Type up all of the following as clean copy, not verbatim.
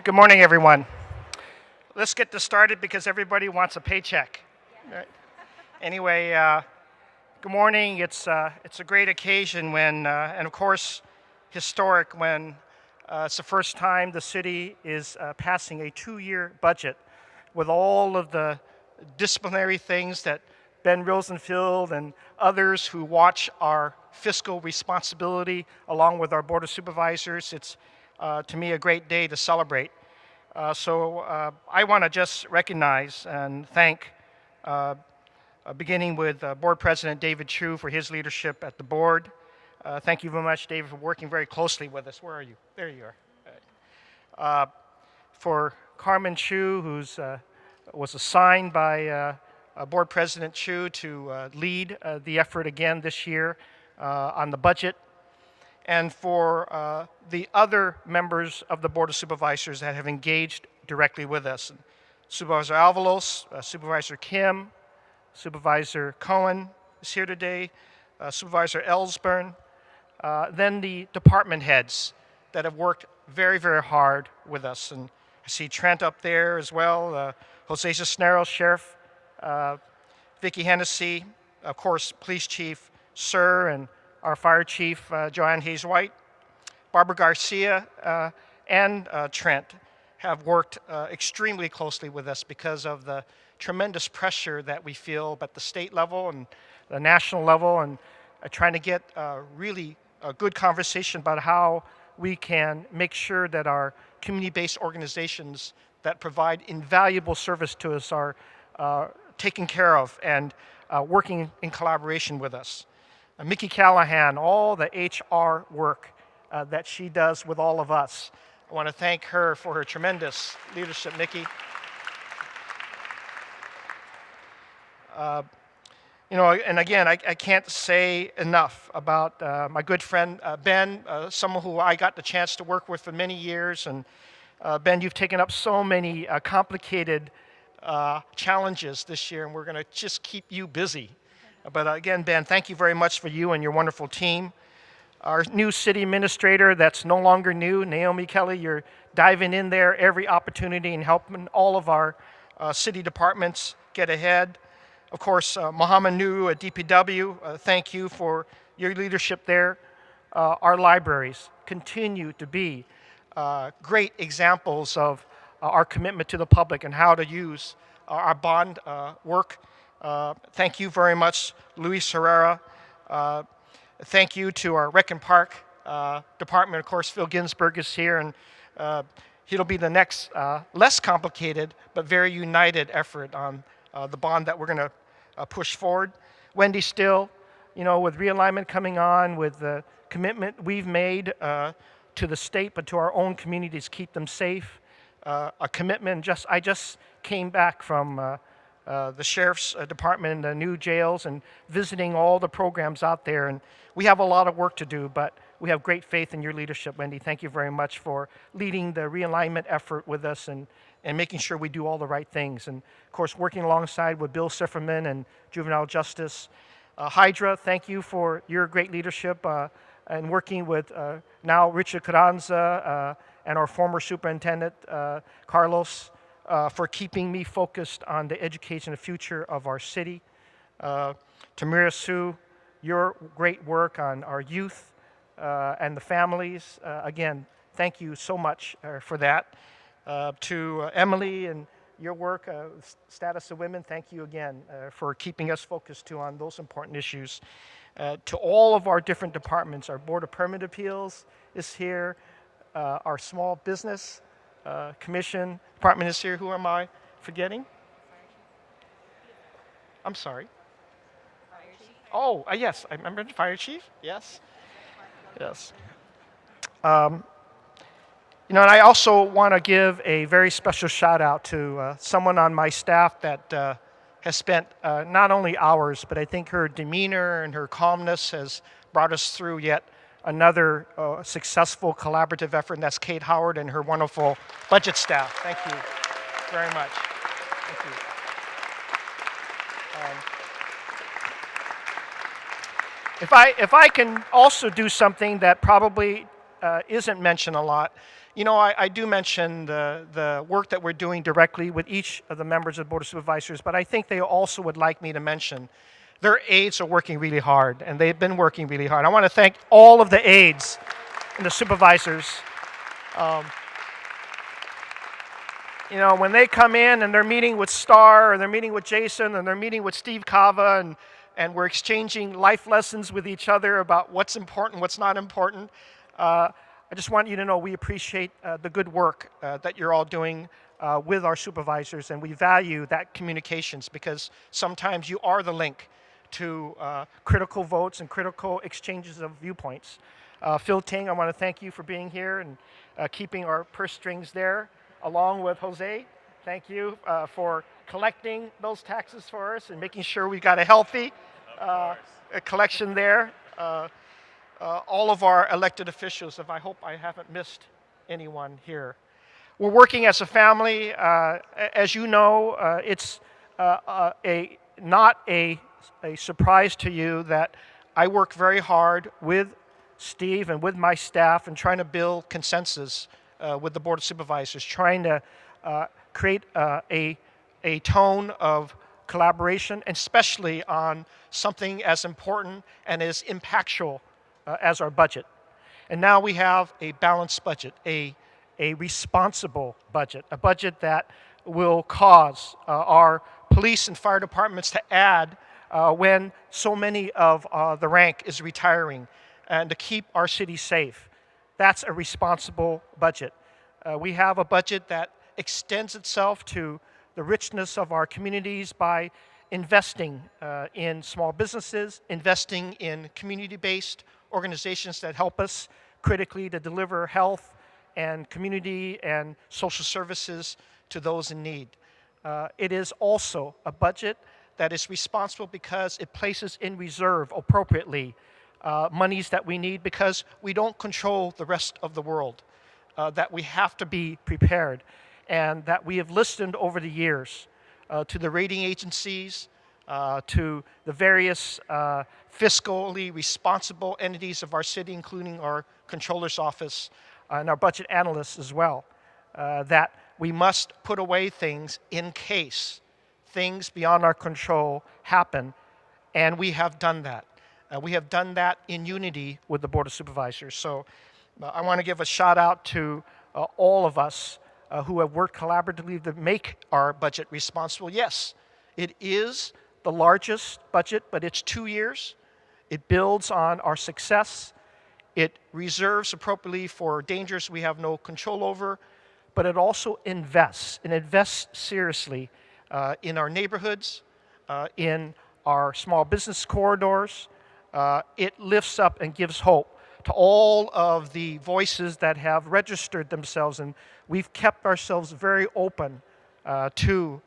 Good morning, everyone. Let's get this started because everybody wants a paycheck. Right? Anyway, good morning. It's a great occasion when, and of course, historic when it's the first time the city is passing a 2-year budget with all of the disciplinary things that Ben Rosenfield and others who watch our fiscal responsibility along with our Board of Supervisors. It's to me a great day to celebrate. So I want to just recognize and thank, beginning with Board President David Chu for his leadership at the board. Thank you very much, David, for working very closely with us. Where are you? There you are. For Carmen Chu, who was assigned by Board President Chu to lead the effort again this year on the budget, and for the other members of the Board of Supervisors that have engaged directly with us. Supervisor Avalos, Supervisor Kim, Supervisor Cohen is here today, Supervisor Ellsburn, then the department heads that have worked very, very hard with us. And I see Trent up there as well, Jose Cisneros, Sheriff, Vicki Hennessy, of course, Police Chief Sir, and our Fire Chief, Joanne Hayes-White, Barbara Garcia, and Trent have worked extremely closely with us because of the tremendous pressure that we feel at the state level and the national level, and trying to get really a good conversation about how we can make sure that our community-based organizations that provide invaluable service to us are taken care of and working in collaboration with us. Mickey Callahan, all the HR work that she does with all of us. I want to thank her for her tremendous leadership, Mickey. And again, I can't say enough about my good friend Ben, someone who I got the chance to work with for many years. And Ben, you've taken up so many complicated challenges this year, and we're going to just keep you busy. But again, Ben, thank you very much for you and your wonderful team. Our new city administrator that's no longer new, Naomi Kelly, you're diving in there every opportunity and helping all of our city departments get ahead. Of course, Mohammed Nu at DPW, thank you for your leadership there. Our libraries continue to be great examples of our commitment to the public and how to use our bond work. Thank you very much, Luis Herrera. Thank you to our Rec and Park department. Of course, Phil Ginsberg is here, and he'll be the next less complicated but very united effort on the bond that we're going to push forward. Wendy Still, with realignment coming on, with the commitment we've made to the state but to our own communities, keep them safe. A commitment. I just came back from the Sheriff's Department and the new jails and visiting all the programs out there. And we have a lot of work to do, but we have great faith in your leadership, Wendy. Thank you very much for leading the realignment effort with us and making sure we do all the right things. And, of course, working alongside with Bill Sifferman and Juvenile Justice. Hydra, thank you for your great leadership and working with now Richard Carranza and our former superintendent, Carlos, for keeping me focused on the education and future of our city. Tamira Sue, your great work on our youth and the families. Again, thank you so much for that. To Emily and your work, Status of Women, thank you again for keeping us focused on those important issues. To all of our different departments, our Board of Permit Appeals is here, our Small Business Commission department is here. Who am I forgetting? I'm sorry. Oh, yes, I remember the Fire Chief. Yes. Yes. And I also want to give a very special shout out to someone on my staff that has spent not only hours, but I think her demeanor and her calmness has brought us through yet another successful collaborative effort, and that's Kate Howard and her wonderful budget staff. Thank you very much. Thank you. If I can also do something that probably isn't mentioned a lot, You know, I do mention the work that we're doing directly with each of the members of the Board of Supervisors, but I think they also would like me to mention their aides are working really hard, and they've been working really hard. I want to thank all of the aides and the supervisors. You know, when they come in and they're meeting with Star, or they're meeting with Jason, and they're meeting with Steve Kava, and we're exchanging life lessons with each other about what's important, what's not important, I just want you to know we appreciate the good work that you're all doing with our supervisors, and we value that communications because sometimes you are the link to critical votes and critical exchanges of viewpoints. Phil Ting, I want to thank you for being here and keeping our purse strings there, along with Jose. Thank you for collecting those taxes for us and making sure we got a healthy collection there. All of our elected officials, I hope I haven't missed anyone here. We're working as a family. As you know, it's not a surprise to you that I work very hard with Steve and with my staff in trying to build consensus with the Board of Supervisors, trying to create a tone of collaboration, and especially on something as important and as impactful as our budget. And now we have a balanced budget, a responsible budget, a budget that will cause our police and fire departments to add when so many of the rank is retiring, and to keep our city safe. That's a responsible budget. We have a budget that extends itself to the richness of our communities by investing in small businesses, investing in community-based organizations that help us critically to deliver health and community and social services to those in need. It is also a budget that is responsible because it places in reserve appropriately monies that we need because we don't control the rest of the world, that we have to be prepared, and that we have listened over the years to the rating agencies, to the various fiscally responsible entities of our city, including our Controller's Office and our budget analysts as well, that we must put away things in case things beyond our control happen, and we have done that. We have done that in unity with the Board of Supervisors. So I want to give a shout out to all of us who have worked collaboratively to make our budget responsible. Yes, it is the largest budget, but it's 2 years. It builds on our success. It reserves appropriately for dangers we have no control over, but it also invests, and invests seriously in our neighborhoods, in our small business corridors. It lifts up and gives hope to all of the voices that have registered themselves, and we've kept ourselves very open to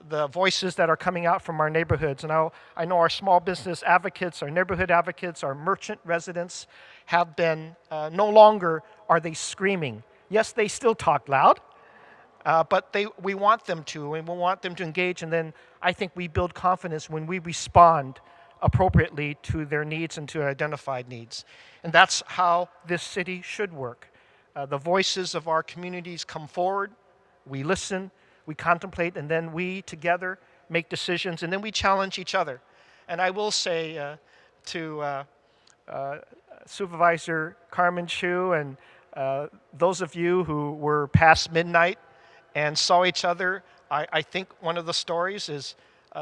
the voices that are coming out from our neighborhoods. And I know our small business advocates, our neighborhood advocates, our merchant residents have been, no longer are they screaming. Yes, they still talk loud, but we want them to, and we want them to engage, and then I think we build confidence when we respond appropriately to their needs and to identified needs. And that's how this city should work. The voices of our communities come forward, we listen, we contemplate, and then we together make decisions, and then we challenge each other. And I will say to Supervisor Carmen Chu and those of you who were past midnight and saw each other, I think one of the stories is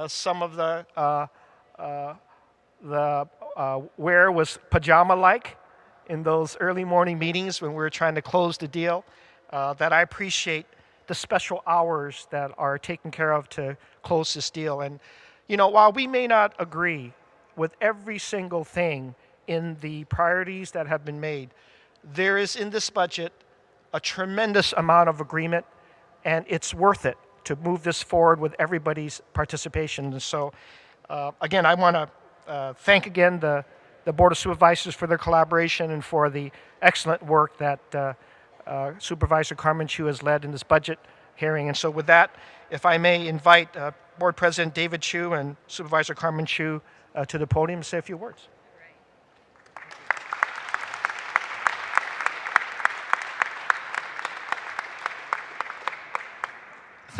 some of the wear was pajama-like in those early morning meetings when we were trying to close the deal, that I appreciate the special hours that are taken care of to close this deal. And, you know, while we may not agree with every single thing in the priorities that have been made, there is in this budget a tremendous amount of agreement, and it's worth it to move this forward with everybody's participation. And so, again, I want to thank again the Board of Supervisors for their collaboration and for the excellent work that Supervisor Carmen Chu has led in this budget hearing. And so with that, if I may invite Board President David Chu and Supervisor Carmen Chu to the podium to say a few words.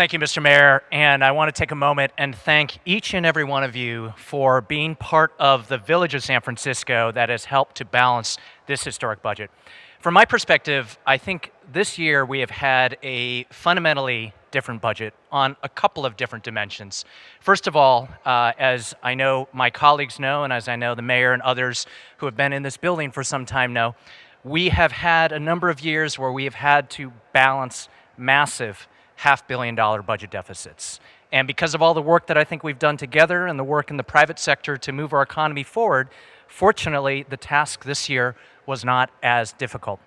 Thank you, Mr. Mayor, and I want to take a moment and thank each and every one of you for being part of the Village of San Francisco that has helped to balance this historic budget. From my perspective, I think this year we have had a fundamentally different budget on a couple of different dimensions. First of all, as I know my colleagues know, and as I know the mayor and others who have been in this building for some time know, we have had a number of years where we have had to balance massive $500 million budget deficits. And because of all the work that I think we've done together and the work in the private sector to move our economy forward, fortunately, the task this year was not as difficult.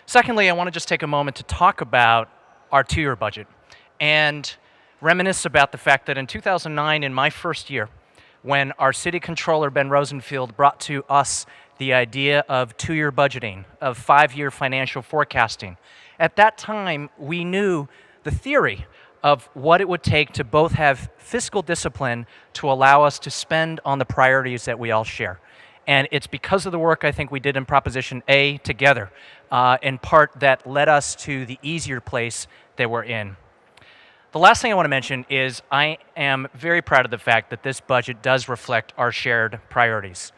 Secondly, I want to just take a moment to talk about our two-year budget and reminisce about the fact that in 2009, in my first year, when our city controller, Ben Rosenfield, brought to us the idea of two-year budgeting, of five-year financial forecasting, at that time, we knew the theory of what it would take to both have fiscal discipline to allow us to spend on the priorities that we all share. And it's because of the work I think we did in Proposition A together, in part, that led us to the easier place that we're in. The last thing I want to mention is I am very proud of the fact that this budget does reflect our shared priorities.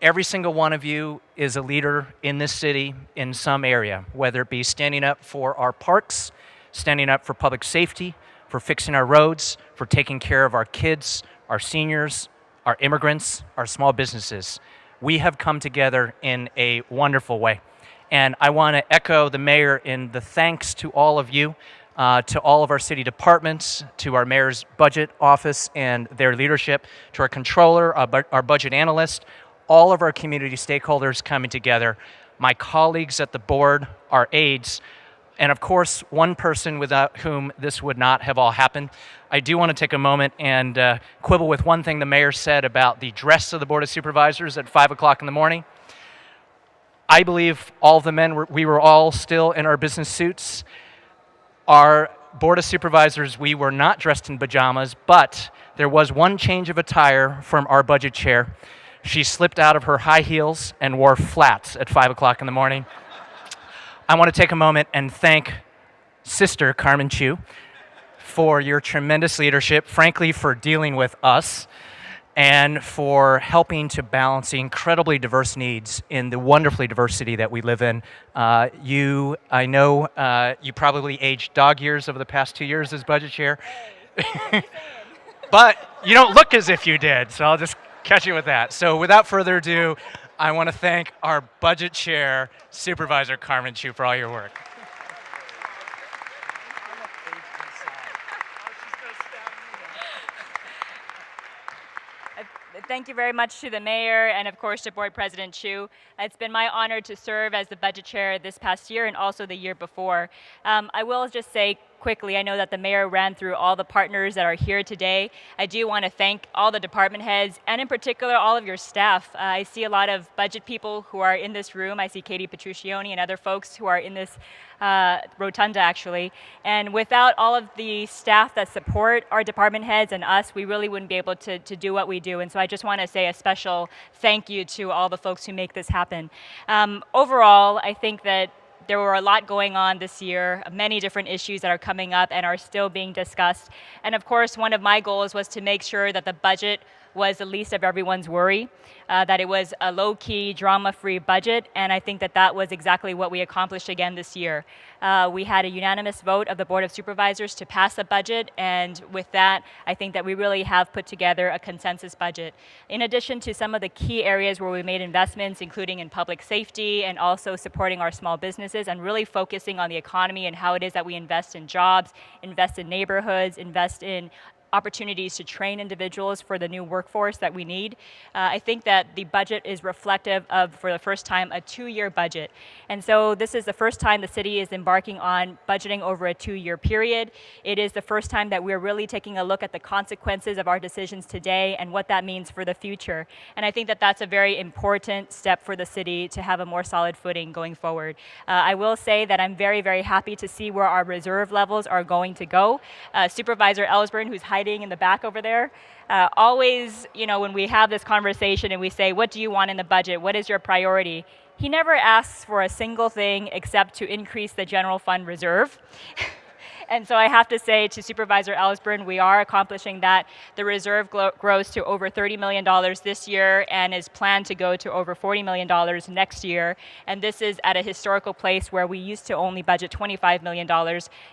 Every single one of you is a leader in this city in some area, whether it be standing up for our parks, standing up for public safety, for fixing our roads, for taking care of our kids, our seniors, our immigrants, our small businesses. We have come together in a wonderful way. And I want to echo the mayor in the thanks to all of you, to all of our city departments, to our mayor's budget office and their leadership, to our controller, our budget analyst, all of our community stakeholders coming together, my colleagues at the board, our aides, and of course, one person without whom this would not have all happened. I do want to take a moment and quibble with one thing the mayor said about the dress of the Board of Supervisors at 5 o'clock in the morning. I believe all of the men, we were all still in our business suits. Our Board of Supervisors, we were not dressed in pajamas, but there was one change of attire from our budget chair. She slipped out of her high heels and wore flats at 5 o'clock in the morning. I want to take a moment and thank Sister Carmen Chu for your tremendous leadership, frankly, for dealing with us and for helping to balance the incredibly diverse needs in the wonderfully diverse city that we live in. I know you probably aged dog years over the past 2 years as budget chair. But you don't look as if you did, so I'll just catch you with that. So without further ado, I want to thank our budget chair, Supervisor Carmen Chu, for all your work. Thank you very much to the mayor and, of course, to Board President Chu. It's been my honor to serve as the budget chair this past year and also the year before. I will just say quickly, I know that the mayor ran through all the partners that are here today. I do want to thank all the department heads and in particular all of your staff. I see a lot of budget people who are in this room. I see Katie Petruccioni and other folks who are in this rotunda actually. And without all of the staff that support our department heads and us, we really wouldn't be able to do what we do. And so I just want to say a special thank you to all the folks who make this happen. Overall, I think that there were a lot going on this year, many different issues that are coming up and are still being discussed. And of course, one of my goals was to make sure that the budget was the least of everyone's worry, that it was a low-key, drama-free budget, and I think that that was exactly what we accomplished again this year. We had a unanimous vote of the Board of Supervisors to pass the budget, and with that, I think that we really have put together a consensus budget. In addition to some of the key areas where we made investments, including in public safety and also supporting our small businesses and really focusing on the economy and how it is that we invest in jobs, invest in neighborhoods, invest in opportunities to train individuals for the new workforce that we need. I think that the budget is reflective of, for the first time, a 2-year budget. And so this is the first time the city is embarking on budgeting over a 2-year period. It is the first time that we're really taking a look at the consequences of our decisions today and what that means for the future. And I think that that's a very important step for the city to have a more solid footing going forward. I will say that I'm very, very happy to see where our reserve levels are going to go. Supervisor Ellsburn, who's hiding in the back over there, always, when we have this conversation and we say, what do you want in the budget? What is your priority? He never asks for a single thing except to increase the general fund reserve. And so I have to say to Supervisor Ellsburn, we are accomplishing that. The reserve grows to over $30 million this year and is planned to go to over $40 million next year. And this is at a historical place where we used to only budget $25 million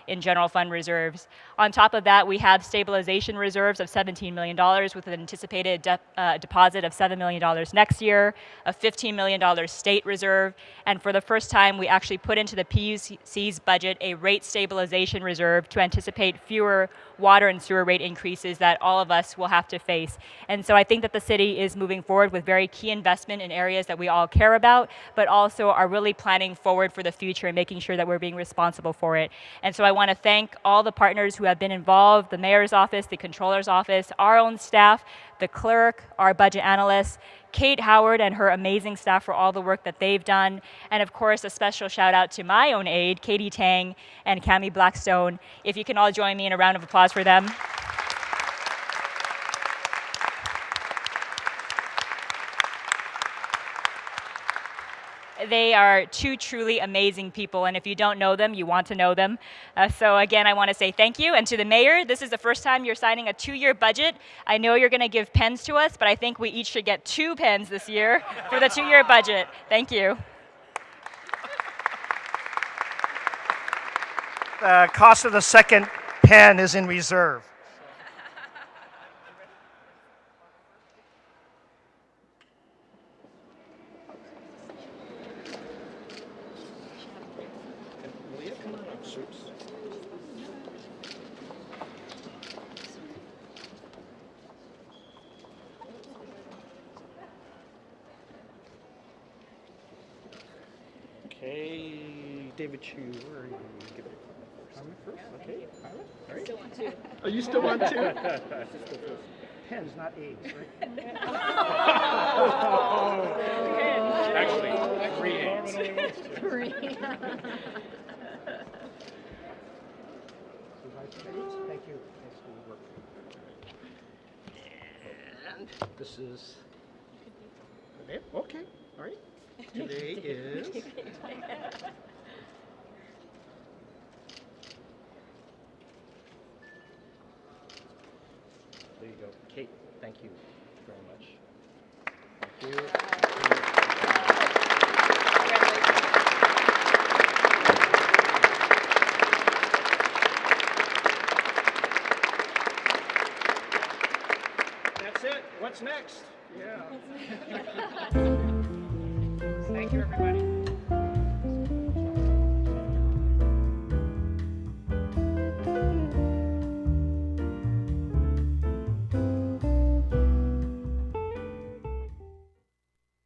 in general fund reserves. On top of that, we have stabilization reserves of $17 million with an anticipated deposit of $7 million next year, a $15 million state reserve, and for the first time, we actually put into the PUC's budget a rate stabilization reserve to anticipate fewer water and sewer rate increases that all of us will have to face. And so I think that the city is moving forward with very key investment in areas that we all care about, but also are really planning forward for the future and making sure that we're being responsible for it. And so I want to thank all the partners who have been involved, the mayor's office, the controller's office, our own staff, the clerk, our budget analysts, Kate Howard and her amazing staff for all the work that they've done. And of course, a special shout out to my own aide, Katie Tang and Cami Blackstone. If you can all join me in a round of applause for them. They are two truly amazing people, and if you don't know them, you want to know them. So again, I want to say thank you. And to the mayor, this is the first time you're signing a 2-year budget. I know you're going to give pens to us, but I think we each should get 2 pens this year for the 2-year budget. Thank you. The cost of the second pen is in reserve. Okay, David Chu, where are you? Give it comment first. Okay, Pilot. All right. Still want to. Oh, you still want to? Pens, not A's, right? Actually, 3 A's. Thank you. Thanks for the work. And this is. Okay, all right. Today is. There you go. Kate, thank you very much. Thank you. That's it. What's next? Yeah. Thank you, everybody.